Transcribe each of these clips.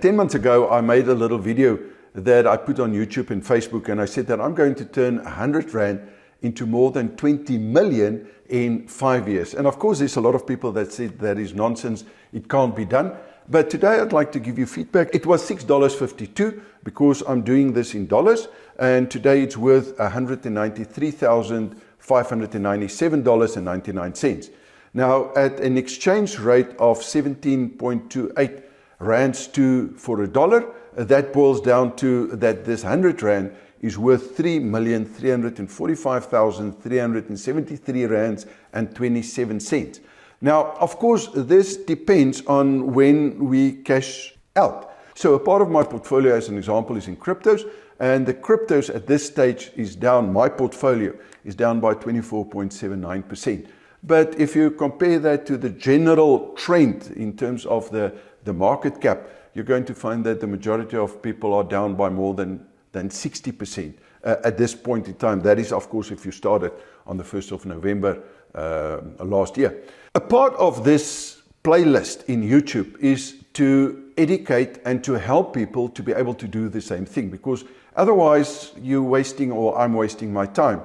10 months ago, I made a little video that I put on YouTube and Facebook, and I said that I'm going to turn 100 Rand into more than 20 million in 5 years. And of course, there's a lot of people that said that is nonsense, it can't be done. But today I'd like to give you feedback. It was $6.52 because I'm doing this in dollars, and today it's worth $193,597.99. Now, at an exchange rate of 17.28 rands for a dollar, that boils down to that this 100 Rand is worth 3,345,373 rands and 27 cents. Now, of course, this depends on when we cash out. So a part of my portfolio, as an example, is in cryptos, and the cryptos at this stage is down, my portfolio is down by 24.79%. But if you compare that to the general trend in terms of the market cap, you're going to find that the majority of people are down by more than 60% at this point in time. That is, of course, if you started on the 1st of November last year. A part of this playlist in YouTube is to educate and to help people to be able to do the same thing, because otherwise you're wasting, or I'm wasting my time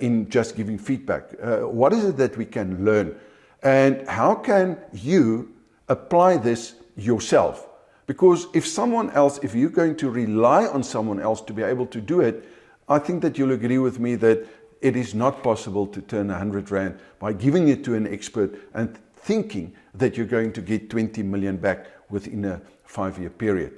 in just giving feedback. What is it that we can learn, and how can you apply this yourself? Because if you're going to rely on someone else to be able to do it, I think that you'll agree with me that it is not possible to turn 100 Rand by giving it to an expert and thinking that you're going to get 20 million back within a 5-year period.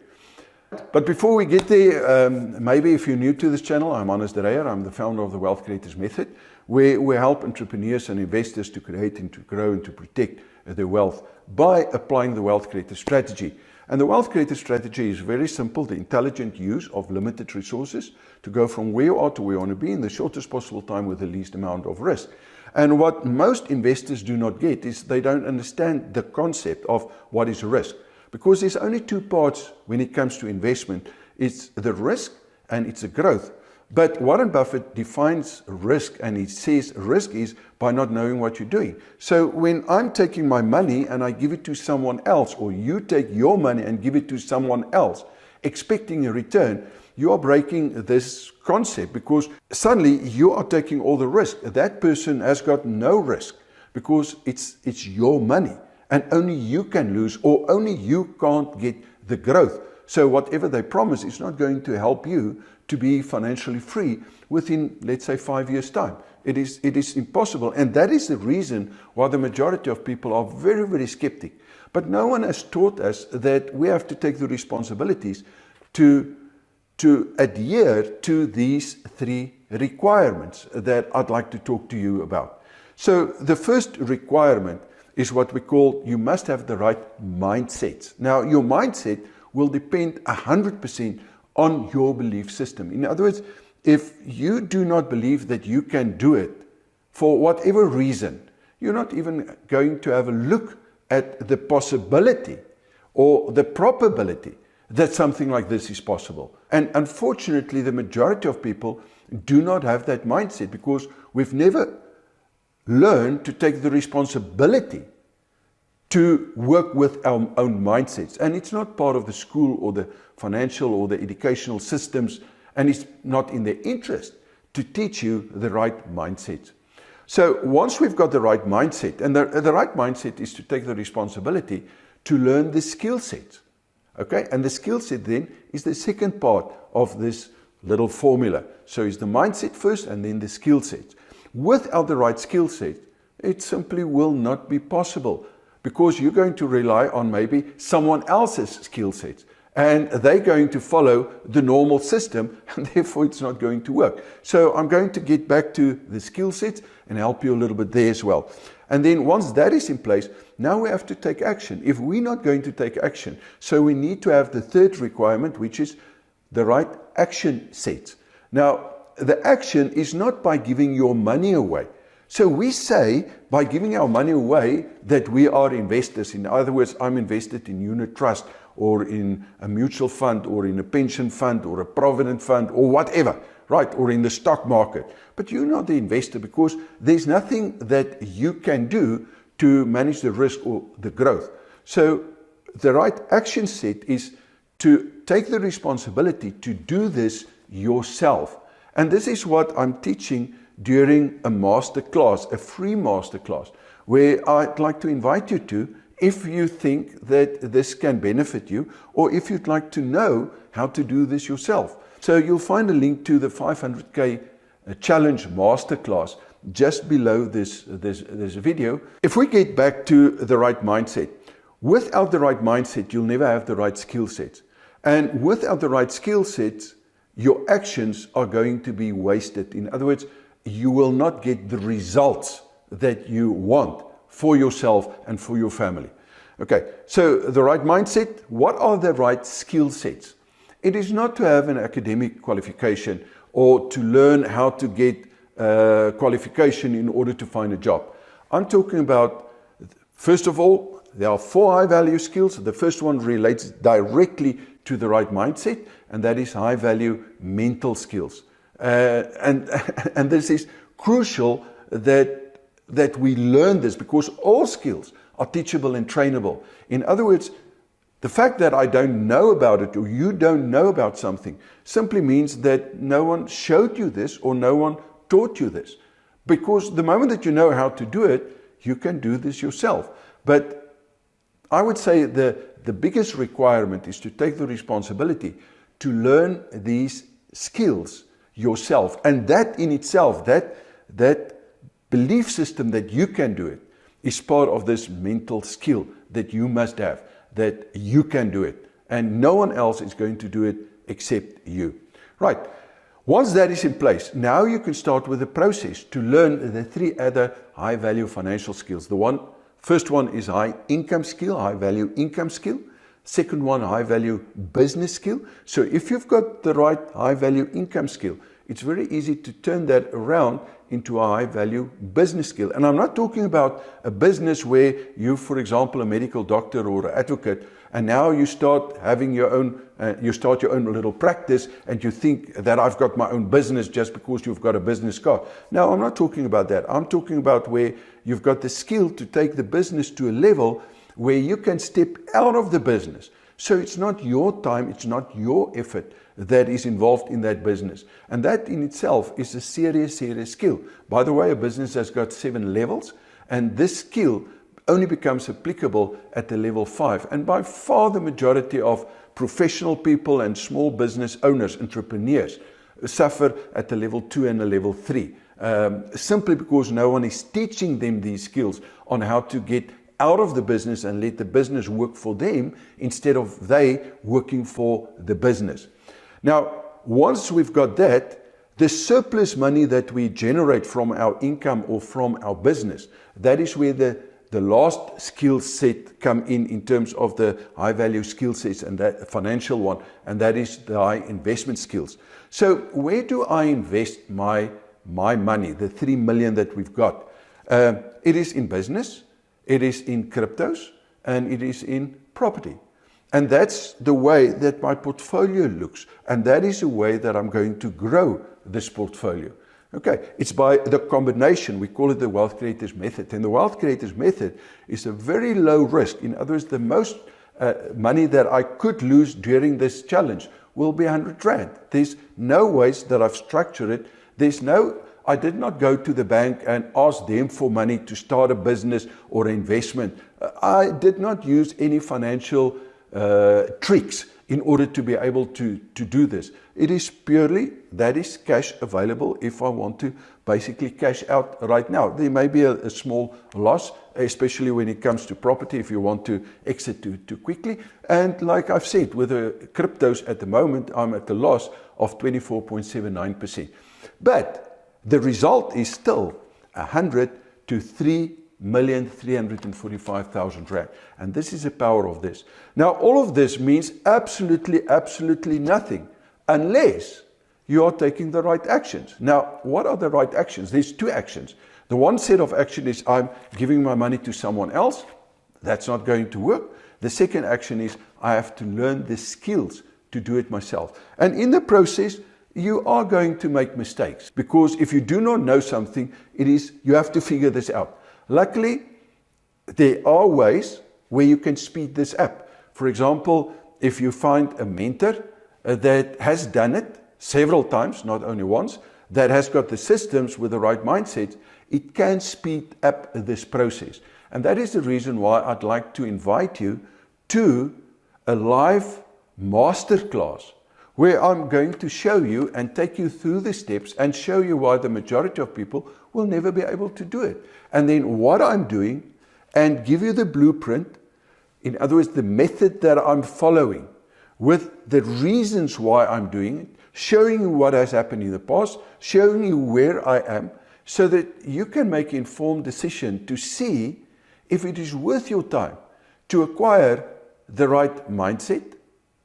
But before we get there, maybe if you're new to this channel, I'm Dreyer. I'm the founder of the Wealth Creators Method, where we help entrepreneurs and investors to create and to grow and to protect their wealth by applying the Wealth Creator strategy. And the Wealth Creator strategy is very simple: the intelligent use of limited resources to go from where you are to where you want to be in the shortest possible time with the least amount of risk. And what most investors do not get is they don't understand the concept of what is risk. Because there's only two parts when it comes to investment. It's the risk and it's the growth. But Warren Buffett defines risk, and he says risk is by not knowing what you're doing. So when I'm taking my money and I give it to someone else, or you take your money and give it to someone else, expecting a return, you are breaking this concept, because suddenly you are taking all the risk. That person has got no risk because it's your money, and only you can lose, or only you can't get the growth. So whatever they promise is not going to help you to be financially free within, let's say, 5 years' time. It is impossible. And that is the reason why the majority of people are very, very skeptic. But no one has taught us that we have to take the responsibilities to adhere to these 3 requirements that I'd like to talk to you about. So the first requirement is what we call, you must have the right mindset. Now, your mindset will depend 100% on your belief system. In other words, if you do not believe that you can do it for whatever reason, you're not even going to have a look at the possibility or the probability that something like this is possible. And unfortunately, the majority of people do not have that mindset, because we've never learned to take the responsibility to work with our own mindsets. And it's not part of the school or the financial or the educational systems, and it's not in their interest to teach you the right mindset. So once we've got the right mindset, and the right mindset is to take the responsibility to learn the skill set. Okay, and the skill set then is the second part of this little formula. So it's the mindset first, and then the skill set. Without the right skill set, it simply will not be possible, because you're going to rely on maybe someone else's skill sets, and they're going to follow the normal system, and therefore it's not going to work. So I'm going to get back to the skill sets and help you a little bit there as well. And then once that is in place, now we have to take action. If we're not going to take action, so we need to have the third requirement, which is the right action set. Now, the action is not by giving your money away. So we say by giving our money away that we are investors. In other words, I'm invested in unit trust, or in a mutual fund, or in a pension fund, or a provident fund, or whatever, right? Or in the stock market. But you're not the investor, because there's nothing that you can do to manage the risk or the growth. So the right action set is to take the responsibility to do this yourself. And this is what I'm teaching during a masterclass, a free masterclass, where I'd like to invite you to, if you think that this can benefit you, or if you'd like to know how to do this yourself. So you'll find a link to the 500K Challenge Masterclass just below this video. If we get back to the right mindset, without the right mindset, you'll never have the right skill sets. And without the right skill sets, your actions are going to be wasted. In other words, you will not get the results that you want for yourself and for your family. Okay, so the right mindset, what are the right skill sets? It is not to have an academic qualification or to learn how to get qualification in order to find a job. I'm talking about, first of all, there are 4 high-value skills. The first one relates directly to the right mindset, and that is high-value mental skills. And this is crucial that we learn this, because all skills are teachable and trainable. In other words, the fact that I don't know about it or you don't know about something simply means that no one showed you this or no one taught you this. Because the moment that you know how to do it, you can do this yourself. But I would say the biggest requirement is to take the responsibility to learn these skills yourself. And that in itself, that belief system that you can do it, is part of this mental skill that you must have, that you can do it. And no one else is going to do it except you. Right. Once that is in place, now you can start with the process to learn the 3 other high-value financial skills. First one is high income skill, high-value income skill. Second one, high-value business skill. So if you've got the right high-value income skill, it's very easy to turn that around into a high-value business skill. And I'm not talking about a business where you, for example, a medical doctor or an advocate, and now you start having your own, your own little practice, and you think that I've got my own business just because you've got a business card. No, I'm not talking about that. I'm talking about where you've got the skill to take the business to a level where you can step out of the business. So it's not your time, it's not your effort that is involved in that business. And that in itself is a serious skill. By the way, a business has got 7 levels, and this skill only becomes applicable at the level 5. And by far the majority of professional people and small business owners, entrepreneurs, suffer at the level 2 and the level 3. Simply because no one is teaching them these skills on how to get out of the business and let the business work for them instead of they working for the business. Now, once we've got that, the surplus money that we generate from our income or from our business, that is where the last skill set come in terms of the high value skill sets, and that financial one, and that is the high investment skills. So where do I invest my money, the 3 million that we've got? It is in business, it is in cryptos, and it is in property. And that's the way that my portfolio looks. And that is the way that I'm going to grow this portfolio. Okay, it's by the combination. We call it the Wealth Creators Method. And the Wealth Creators Method is a very low risk. In other words, the most money that I could lose during this challenge will be 100 Rand. There's no ways that I've structured it. I did not go to the bank and ask them for money to start a business or investment. I did not use any financial tricks in order to be able to do this. It is purely, that is cash available if I want to basically cash out right now. There may be a small loss, especially when it comes to property, if you want to exit too quickly. And like I've said, with the cryptos at the moment, I'm at a loss of 24.79%. But the result is still 100 to 3,345,000 Rand. And this is the power of this. Now, all of this means absolutely nothing unless you are taking the right actions. Now, what are the right actions? There's 2 actions. The one set of action is I'm giving my money to someone else. That's not going to work. The second action is I have to learn the skills to do it myself. And in the process, you are going to make mistakes, because if you do not know something, you have to figure this out. Luckily, there are ways where you can speed this up. For example, if you find a mentor that has done it several times, not only once, that has got the systems with the right mindset, it can speed up this process. And that is the reason why I'd like to invite you to a live masterclass where I'm going to show you and take you through the steps and show you why the majority of people will never be able to do it. And then what I'm doing, and give you the blueprint, in other words, the method that I'm following, with the reasons why I'm doing it, showing you what has happened in the past, showing you where I am, so that you can make an informed decision to see if it is worth your time to acquire the right mindset,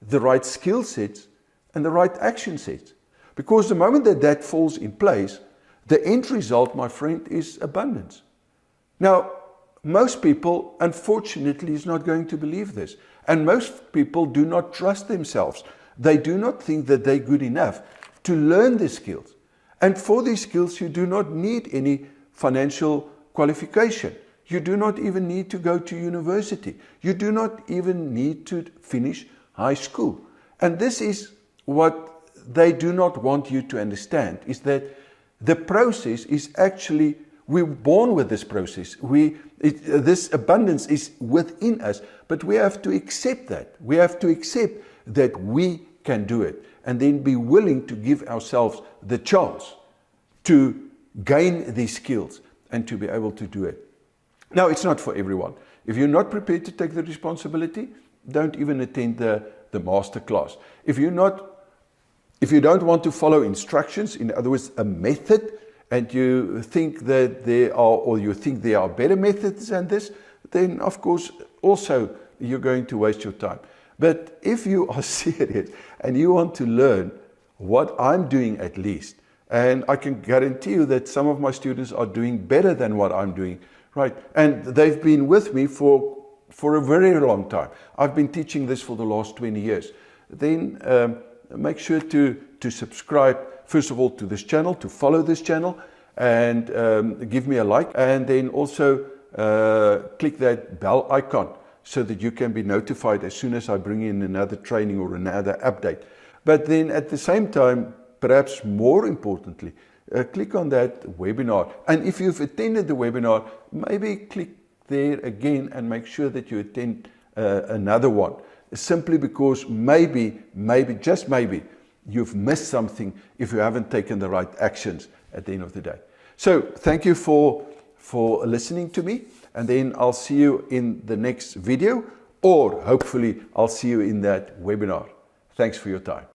the right skill sets, and the right action sets. Because the moment that that falls in place, the end result, my friend, is abundance. Now, most people, unfortunately, is not going to believe this. And most people do not trust themselves. They do not think that they're good enough to learn the skills. And for these skills, you do not need any financial qualification. You do not even need to go to university. You do not even need to finish high school. And this is what they do not want you to understand, is that the process is actually, we're born with this process. This abundance is within us, but we have to accept that. We have to accept that we can do it, and then be willing to give ourselves the chance to gain these skills and to be able to do it. Now, it's not for everyone. If you're not prepared to take the responsibility, don't even attend the master class. If you don't want to follow instructions, in other words, a method, and you think that there are better methods than this, then of course also you're going to waste your time. But if you are serious and you want to learn what I'm doing at least, and I can guarantee you that some of my students are doing better than what I'm doing, right? And they've been with me for a very long time. I've been teaching this for the last 20 years. Then make sure to subscribe, first of all, to this channel, to follow this channel, and give me a like, and then also click that bell icon so that you can be notified as soon as I bring in another training or another update. But then at the same time, perhaps more importantly, click on that webinar. And if you've attended the webinar, maybe click there again and make sure that you attend another one. Simply because maybe, just maybe, you've missed something if you haven't taken the right actions at the end of the day. So thank you for listening to me, and then I'll see you in the next video, or hopefully I'll see you in that webinar. Thanks for your time.